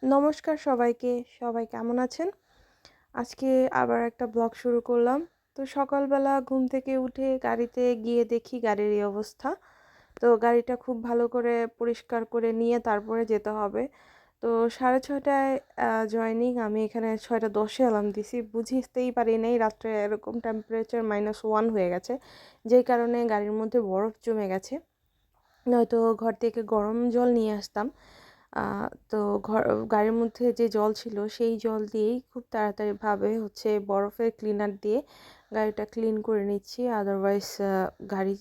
নমস্কার সবাইকে। সবাই কেমন আছেন? আজকে আবার একটা ব্লগ শুরু করলাম। তো সকালবেলা ঘুম থেকে উঠে গাড়িতে গিয়ে দেখি গাড়ির এই অবস্থা। তো গাড়িটা খুব ভালো করে পরিষ্কার করে নিয়ে তারপরে যেতে হবে। তো 6:30টায় জয়েনিং। আমি এখানে 6:10-এ অ্যালার্ম দিছি। বুঝতেই পারি নাই রাত্রে এরকম টেম্পারেচার -1 হয়ে গেছে। যেই কারণে গাড়ির মধ্যে বরফ জমে গেছে। নয়তো ঘর থেকে গরম জল নিয়ে আসতাম। আ তো গাড়ির মধ্যে যে জল ছিল সেই জল দিয়েই খুব তাড়াতাড়িভাবে বরফের ক্লিনার দিয়ে গাড়িটা ক্লিন করে নিচ্ছি। আদারওয়াইজ গাড়ি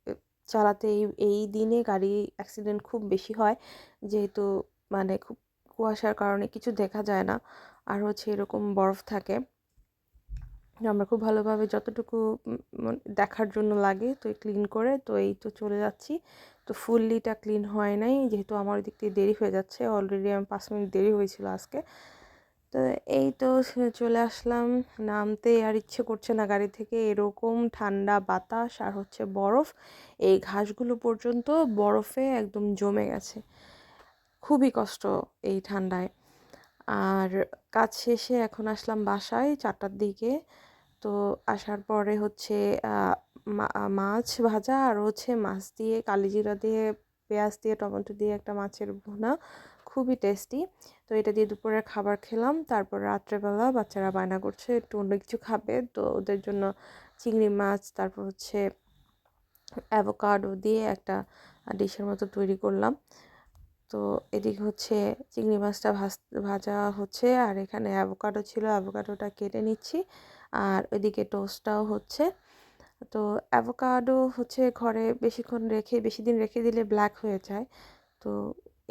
এ চালাতে এই দিনে গাড়ি অ্যাক্সিডেন্ট খুব বেশি হয়। যেহেতু মানে খুব কুয়াশার কারণে কিছু দেখা যায় না। আর এরকম বরফ থাকে। আমরা খুব ভালোভাবে যতটুকু দেখার জন্য লাগে তো ক্লিন করে তো এই তো চলে যাচ্ছি। তো ফুললিটা ক্লিন হয় নাই যেহেতু আমার ওদিক দিয়ে দেরি হয়ে যাচ্ছে। অলরেডি আমার 5 মিনিট দেরি হয়েছিল আজকে। তো এই তো চলে আসলাম। নামতে আর ইচ্ছে করছে না গাড়ি থেকে। এরকম ঠান্ডা বাতাস আর বরফ। এই ঘাসগুলো পর্যন্ত বরফে একদম জমে গেছে। খুবই কষ্ট এই ঠান্ডায়। আর কাজ শেষে এখন আসলাম বাসায় 4টার দিকে। তো আসার পরে আ মাছ ভাজা আর মাছ দিয়ে কালিজিরা দিয়ে, পেঁয়াজ দিয়ে, টমেটো দিয়ে একটা মাছের ভুনা। খুবই টেস্টি। তো এটা দিয়ে দুপুরের খাবার খেলাম। তারপর রাত্রেবেলা বাচ্চারা বায়না করছে একটু অন্য কিছু খাবে। তো ওদের জন্য চিংড়ি মাছ, তারপর অ্যাভোকাডো দিয়ে একটা ডিশের মতো তৈরি করলাম। তো এদিকে চিংড়ি মাছটা ভাজা হচ্ছে আর এখানে অ্যাভোকাডো ছিল, অ্যাভোকাডোটা কেটে নিচ্ছি। আর ওইদিকে টোস্টটাও হচ্ছে। তো অ্যাভোকাডো ঘরে বেশি দিন রেখে দিলে ব্ল্যাক হয়ে যায়। তো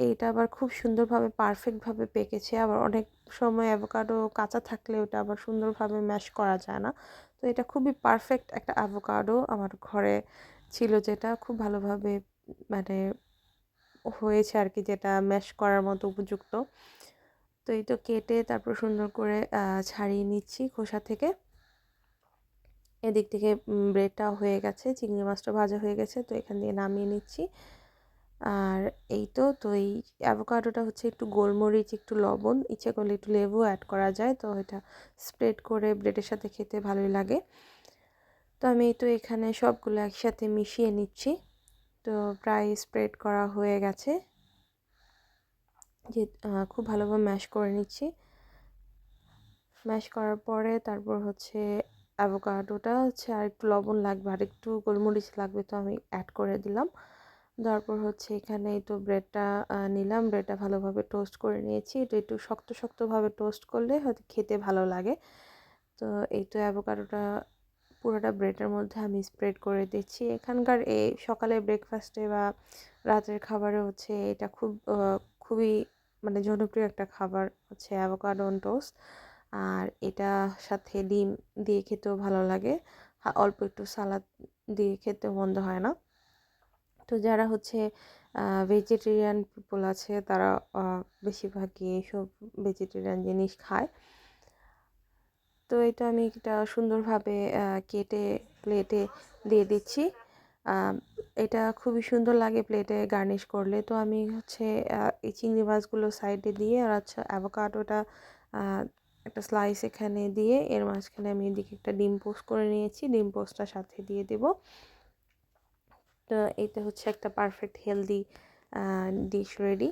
এইটা আবার খুব সুন্দরভাবে পারফেক্টভাবে পেকেছে। আবার অনেক সময় অ্যাভোকাডো কাঁচা থাকলে ওটা আবার সুন্দরভাবে ম্যাশ করা যায় না। তো এটা খুবই পারফেক্ট একটা অ্যাভোকাডো আমার ঘরে ছিল, যেটা খুব ভালোভাবে মানে হয়েছে আর কি, যেটা ম্যাশ করার মতো উপযুক্ত। তো এই তো কেটে তারপর সুন্দর করে ছাড়িয়ে নিচ্ছি খোসা থেকে। এদিক থেকে ব্রেডটাও হয়ে গেছে, চিংড়ি মাছটা ভাজা হয়ে গেছে। তো এখান দিয়ে নামিয়ে নিচ্ছি। আর এই তো এই অ্যাভোকাডোটা একটু গোলমরিচ, একটু লবণ, ইচ্ছে করলে একটু লেবু অ্যাড করা যায়। তো এটা স্প্রেড করে ব্রেডের সাথে খেতে ভালোই লাগে। তো আমি তো এখানে সবগুলো একসাথে মিশিয়ে নিচ্ছি। তো প্রায় স্প্রেড করা হয়ে গেছে। খুব ভালোভাবে ম্যাশ করে নিচ্ছি। ম্যাশ করার পরে তারপর অ্যাভোকাডোটা আর একটু লবণ লাগবে আর একটু গোলমরিচ লাগবে, তো আমি অ্যাড করে দিলাম। তারপর এখানে এই তো ব্রেডটা নিলাম, ব্রেডটা ভালোভাবে টোস্ট করে নিয়েছি। তো একটু শক্তভাবে টোস্ট করলে হয়তো খেতে ভালো লাগে। তো এই তো অ্যাভোকাডোটা পুরোটা ব্রেডের মধ্যে আমি স্প্রেড করে দিচ্ছি। এখানকার এই সকালের ব্রেকফাস্টে বা রাতের খাবারে এটা খুবই মানে জনপ্রিয় একটা খাবার অ্যাভোকাডো অন টোস্ট। আর এটা সাথে ডিম দিয়ে খেতেও ভালো লাগে। অল্প একটু সালাদ দিয়ে খেতেও মন্দ হয় না। তো যারা ভেজিটেরিয়ান পিপল আছে তারা বেশিরভাগই এইসব ভেজিটেরিয়ান জিনিস খায়। তো এটা আমি এটা সুন্দরভাবে কেটে প্লেটে দিয়ে দিচ্ছি। এটা খুবই সুন্দর লাগে প্লেটে গার্নিশ করলে। তো আমি এই চিংড়ি মাছগুলো সাইডে দিয়ে আর অ্যাভোকাডোটা একটা স্লাইস এখানে দিয়ে এর মাঝখানে আমি এদিকে একটা ডিম পোস্ট করে নিয়েছি। ডিম পোস্টটা সাথে দিয়ে দেব। তো এটা একটা পারফেক্ট হেলদি ডিশ রেডি।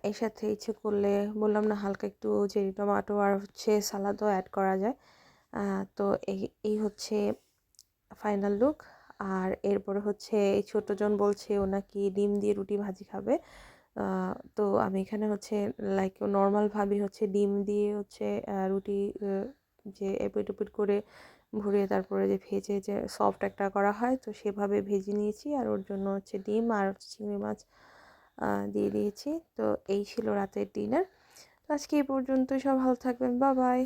এর সাথে ইচ্ছে করলে বললাম না, হালকা একটু চেরি টমেটো আর সালাদও অ্যাড করা যায়। তো এই ফাইনাল লুক। আর এরপরে এই ছোটজন বলছে ও নাকি ডিম দিয়ে রুটি ভাজি খাবে। তো আমি এখানে লাইক নর্মালভাবে ডিম দিয়ে রুটি যে এপিট ওপিট করে ভরিয়ে তারপরে যে ভেজে যে সফট একটা করা হয়, তো সেভাবে ভেজে নিয়েছি। আর ওর জন্য ডিম আর চিংড়ি মাছ দিয়ে দিয়েছি। তো এই ছিল রাতের ডিনার। তো আজকে এই পর্যন্তই। সব ভালো থাকবেন। Bye bye.